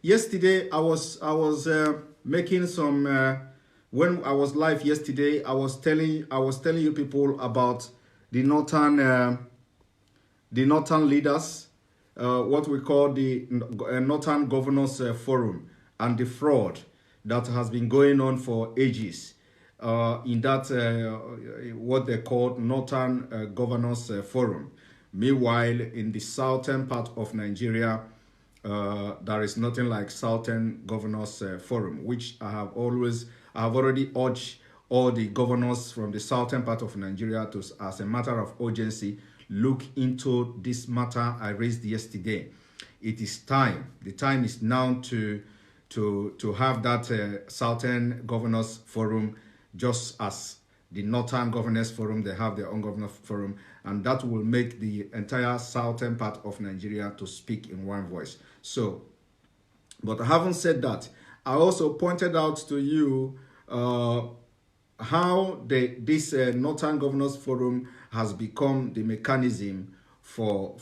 yesterday I was making some when I was live yesterday. I was telling you people about the northern leaders, what we call the Northern Governors Forum, and the fraud that has been going on for ages in that what they call Northern Governors Forum. Meanwhile, in the southern part of Nigeria, there is nothing like Southern Governors Forum, which I have already urged all the governors from the southern part of Nigeria to, as a matter of urgency, look into this matter I raised yesterday. It is time. The time is now to have that Southern Governors Forum, just as the Northern Governors Forum, they have their own Governors Forum, and that will make the entire southern part of Nigeria to speak in one voice. So, but having said that, I also pointed out to you how this Northern Governors Forum has become the mechanism for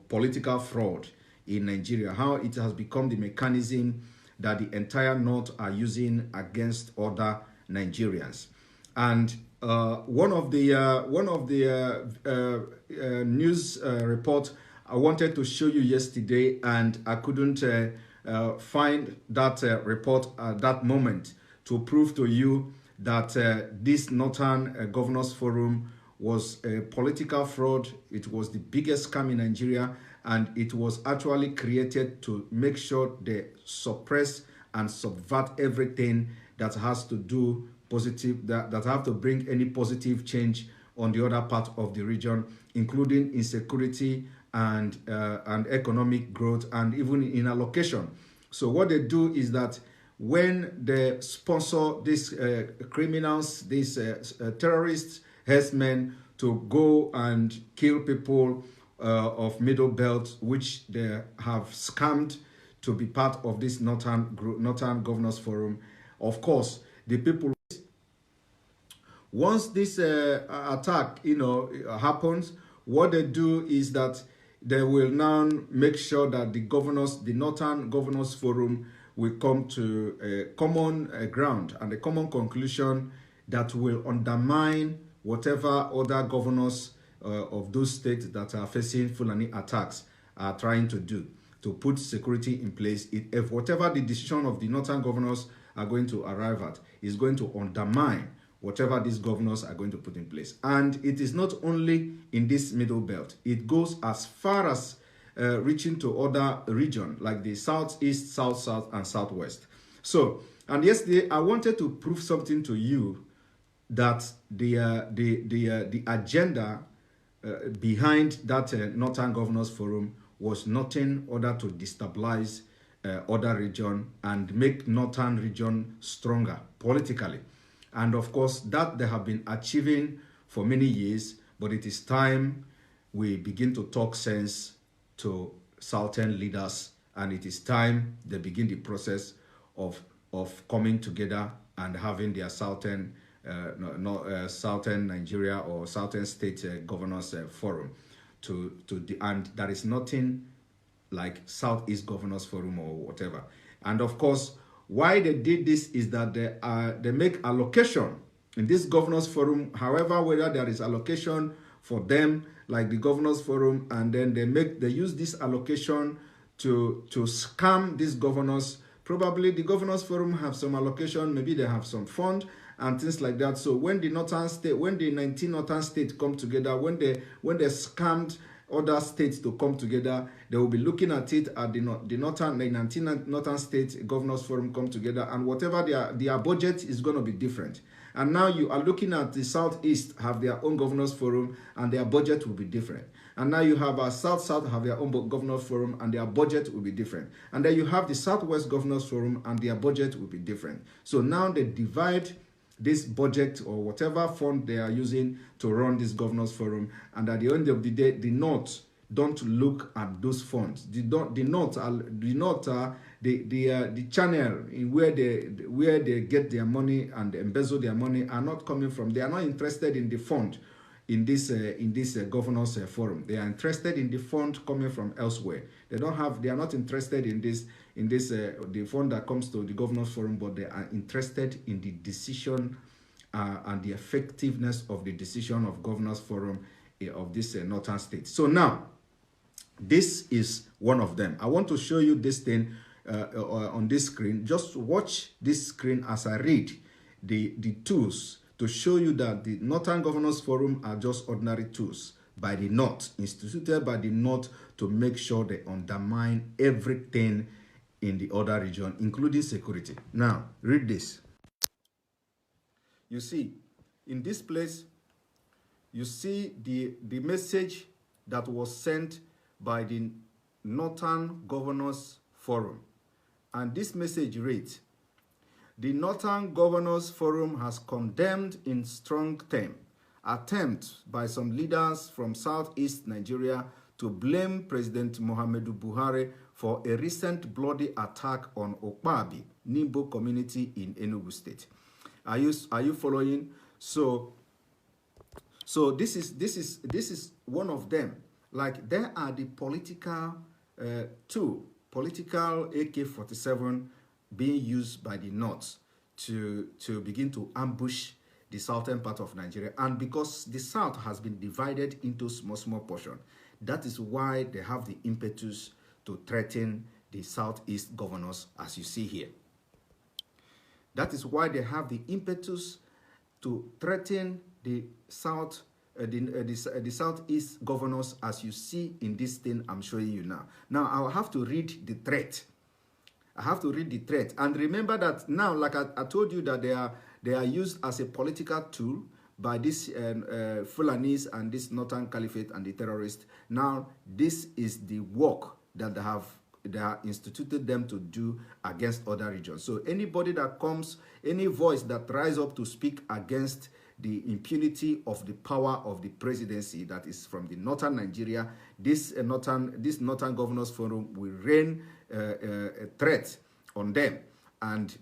political fraud in Nigeria, how it has become the mechanism that the entire North are using against other Nigerians. And one of the news report I wanted to show you yesterday, and I couldn't find that report at that moment to prove to you that this Northern Governors Forum was a political fraud. It was the biggest scam in Nigeria, and it was actually created to make sure they suppress and subvert everything that has to do positive, that have to bring any positive change on the other part of the region, including insecurity and economic growth, and even in allocation. So what they do is that when they sponsor these criminals, these terrorists, herdsmen, to go and kill people of Middle Belt, which they have scammed to be part of this Northern Governors Forum. Of course, the people, once this attack, happens, what they do is that they will now make sure that the Northern Governors Forum will come to a common ground and a common conclusion that will undermine whatever other governors of those states that are facing Fulani attacks are trying to do to put security in place. If whatever the decision of the Northern governors are going to arrive at is going to undermine whatever these governors are going to put in place. And it is not only in this Middle Belt. It goes as far as reaching to other regions like the Southeast, South, and Southwest. So, and yesterday I wanted to prove something to you, that the agenda behind that Northern Governors Forum was nothing other to destabilize other region and make Northern region stronger politically. And of course, that they have been achieving for many years, but it is time we begin to talk sense to Southern leaders, and it is time they begin the process of coming together and having their Southern Nigeria or Southern State Governors Forum. And there is nothing like Southeast Governors Forum or whatever. And of course, why they did this is that they make allocation in this Governors Forum. However, whether there is allocation for them, like the Governors Forum, and then they use this allocation to scam these governors. Probably the Governors Forum have some allocation, maybe they have some fund and things like that. So when the 19 Northern states come together, when they scammed other states to come together, they will be looking at it at the 19 Northern States Governors Forum come together, and whatever their budget is going to be different. And now you are looking at the Southeast have their own Governors Forum, and their budget will be different. And now you have South have their own Governors Forum, and their budget will be different. And then you have the Southwest Governors Forum, and their budget will be different. So now they divide this budget or whatever fund they are using to run this Governors Forum, and at the end of the day, the North don't look at those funds. The channel in where they get their money and embezzle their money are not coming from. They are not interested in the fund in this governors forum. They are interested in the fund coming from elsewhere. They are not interested in the fund that comes to the governors forum, but they are interested in the decision and the effectiveness of the decision of governors forum of this northern state. So now, this is one of them. I want to show you this thing on this screen. Just watch this screen as I read the tools to show you that the Northern Governors Forum are just ordinary tools by the North, instituted by the North to make sure they undermine everything in the other region, including security. Now, read this. You see, in this place, you see the message that was sent by the Northern Governors Forum. And this message reads, the Northern Governors Forum has condemned in strong terms attempts by some leaders from southeast Nigeria to blame President Muhammadu Buhari for a recent bloody attack on Okpabi, Nimbo community in Enugu State. Are you following? So this is one of them. Like, there are the political political AK-47 being used by the North to begin to ambush the southern part of Nigeria. And because the South has been divided into small portions, that is why they have the impetus to threaten the southeast governors, as you see here. That is why they have the impetus to threaten the the southeast governors, as you see in this thing I'm showing you now. Now, I'll have to read the threat. I have to read the threat. And remember that now, like I told you, that they are used as a political tool by these Fulanis and this Northern Caliphate and the terrorists. Now, this is the work that they have instituted them to do against other regions. So anybody that comes, any voice that rise up to speak against the impunity of the power of the presidency that is from the northern Nigeria, this Northern Governors Forum will rain a threat on them. And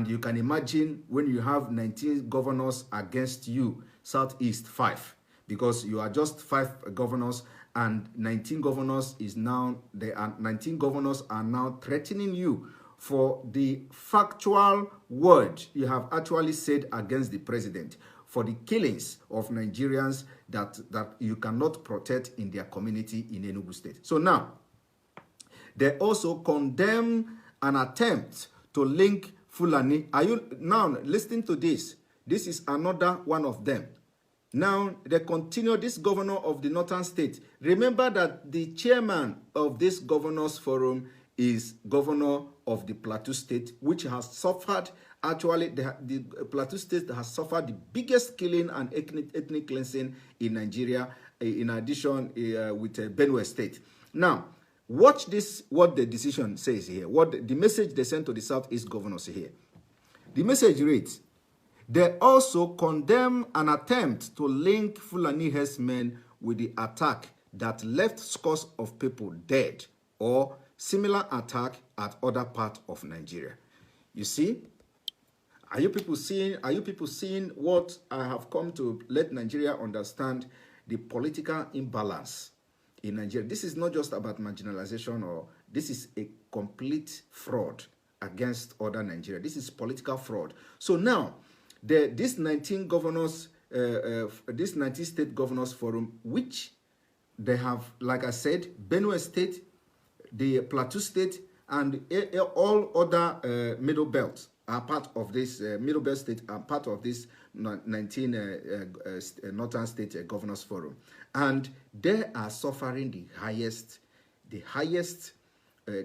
you can imagine when you have 19 governors against you, Southeast 5, because you are just 5 governors, and 19 governors are now threatening you for the factual word you have actually said against the president, for the killings of Nigerians that you cannot protect in their community in Enugu State. So now, they also condemn an attempt to link Fulani. Are you now listening to this? This is another one of them. Now, they continue, this governor of the northern state. Remember that the chairman of this governors forum is governor of the Plateau State, which has suffered, actually, the Plateau State has suffered the biggest killing and ethnic cleansing in Nigeria, in addition with Benue State. Now, watch this, what the decision says here, what the message they sent to the Southeast governors here. The message reads, they also condemn an attempt to link Fulani herdsmen with the attack that left scores of people dead, or similar attack at other parts of Nigeria. You see, are you people seeing what I have come to let Nigeria understand, the political imbalance in Nigeria? This is not just about marginalization, or this is a complete fraud against other Nigeria. This is political fraud. So now, this 19 governors, this 19 state governors forum, which they have, like I said, Benue State, the Plateau State, and all other middle belts are part of this, middle belt state are part of this 19 northern state governors forum. And they are suffering the highest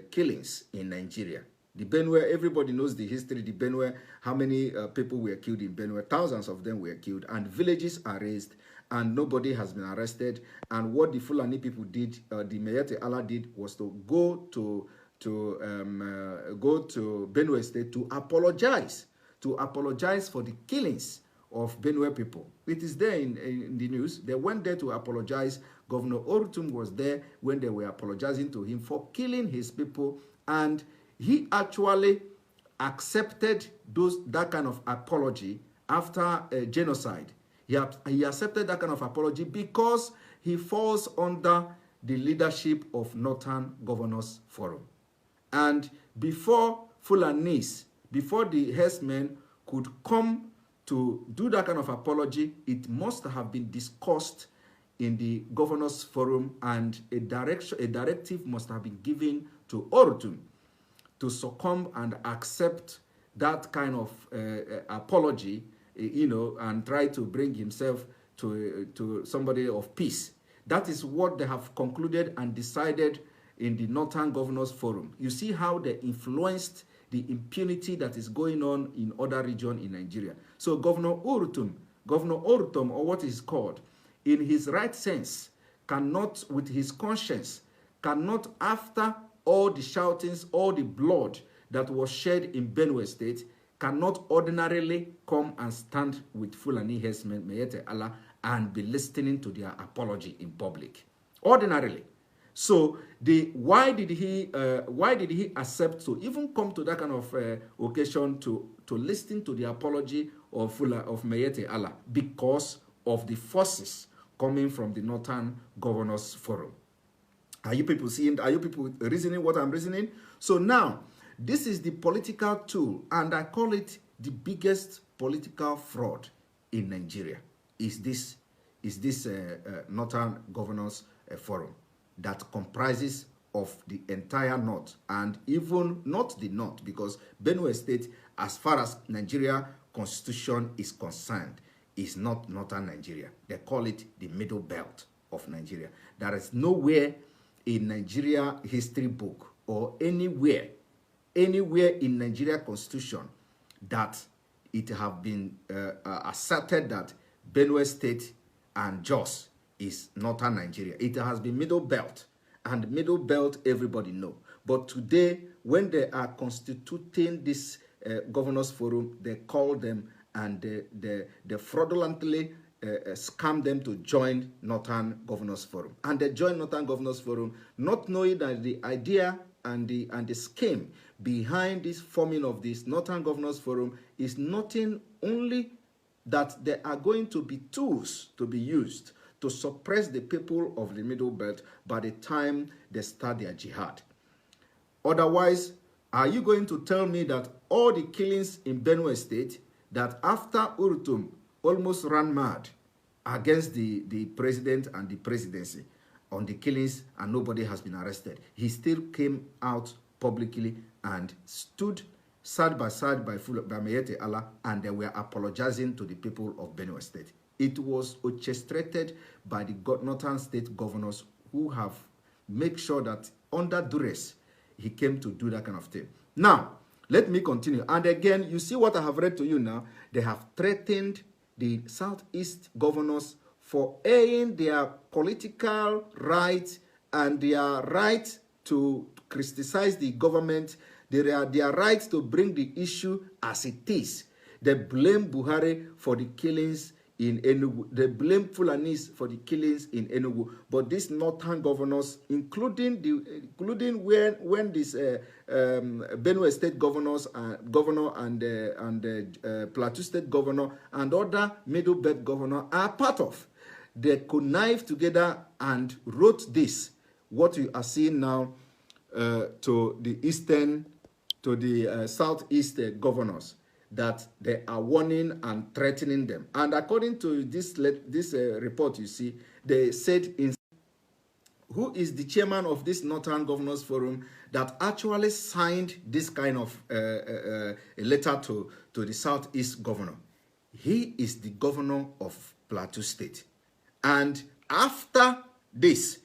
killings in Nigeria. The Benue, everybody knows the history. The Benue, how many people were killed in Benue? Thousands of them were killed, and villages are razed, and nobody has been arrested. And what the Fulani people did, the Mayete Allah did, was to go to Benue State to apologize for the killings of Benue people. It is there in the news. They went there to apologize. Governor Orutum was there when they were apologizing to him for killing his people, and he actually accepted that kind of apology after a genocide. He accepted that kind of apology because he falls under the leadership of Northern Governors Forum. And before Fulanis, before the herdsmen could come to do that kind of apology, it must have been discussed in the Governors Forum, and a directive must have been given to Orutum to succumb and accept that kind of apology, and try to bring himself to somebody of peace. That is what they have concluded and decided in the Northern Governors Forum. You see how they influenced the impunity that is going on in other regions in Nigeria. So Governor Orutum, or what is called, in his right sense, cannot, with his conscience, cannot, after all the shoutings, all the blood that was shed in Benue State, cannot ordinarily come and stand with Fulani herdsmen, Mayete Allah, and be listening to their apology in public. Ordinarily. So why did he accept to even come to that kind of occasion to listen to the apology of Mayete Allah? Because of the forces coming from the Northern Governors Forum. Are you people seeing? Are you people reasoning what I'm reasoning? So now, this is the political tool, and I call it the biggest political fraud in Nigeria. Is this Northern Governors Forum that comprises of the entire North, and even not the North, because Benue State, as far as Nigeria Constitution is concerned, is not Northern Nigeria. They call it the Middle Belt of Nigeria. There is nowhere in Nigeria history book or anywhere in Nigeria Constitution that it have been asserted that Benue State and Jos is Northern Nigeria. It has been Middle Belt, and Middle Belt everybody know. But today, when they are constituting this Governors Forum, they call them and they fraudulently scam them to join Northern Governors Forum. And they join Northern Governors Forum not knowing that the idea and the scheme behind this forming of this Northern Governors Forum is nothing only that there are going to be tools to be used to suppress the people of the Middle Belt by the time they start their jihad. Otherwise, are you going to tell me that all the killings in Benue State, that after Urutum almost ran mad against the president and the presidency on the killings and nobody has been arrested, he still came out publicly and stood side by side by Mayete Allah, and they were apologizing to the people of Benue State. It was orchestrated by the Northern State governors who have made sure that under duress, he came to do that kind of thing. Now, let me continue. And again, you see what I have read to you now. They have threatened the Southeast governors for airing their political rights and their right to criticize the government, their right to bring the issue as it is. They blame Buhari for the killings in Enugu. They blame Fulanis for the killings in Enugu. But these Northern governors, including when this Benue State governor and Plateau State governor and other Middle Belt governor are part of, they connived together and wrote this, what you are seeing now, to the Southeast governors, that they are warning and threatening them. And according to this report, you see, they said, who is the chairman of this Northern Governors Forum that actually signed this kind of a letter to the Southeast governor? He is the governor of Plateau State. And after this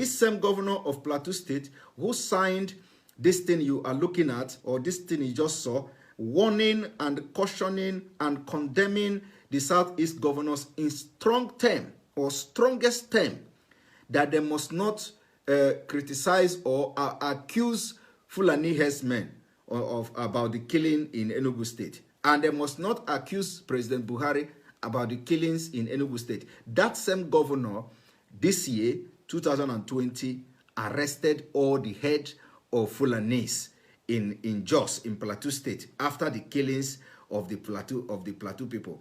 same governor of Plateau State who signed this thing you are looking at, or this thing you just saw, warning and cautioning and condemning the Southeast governors in strong term, or strongest term, that they must not criticize or accuse Fulani herdsmen about the killing in Enugu State. And they must not accuse President Buhari about the killings in Enugu State. That same governor, this year, 2020, arrested all the head of Fulanis in Jos, in Plateau State, after the killings of the Plateau people.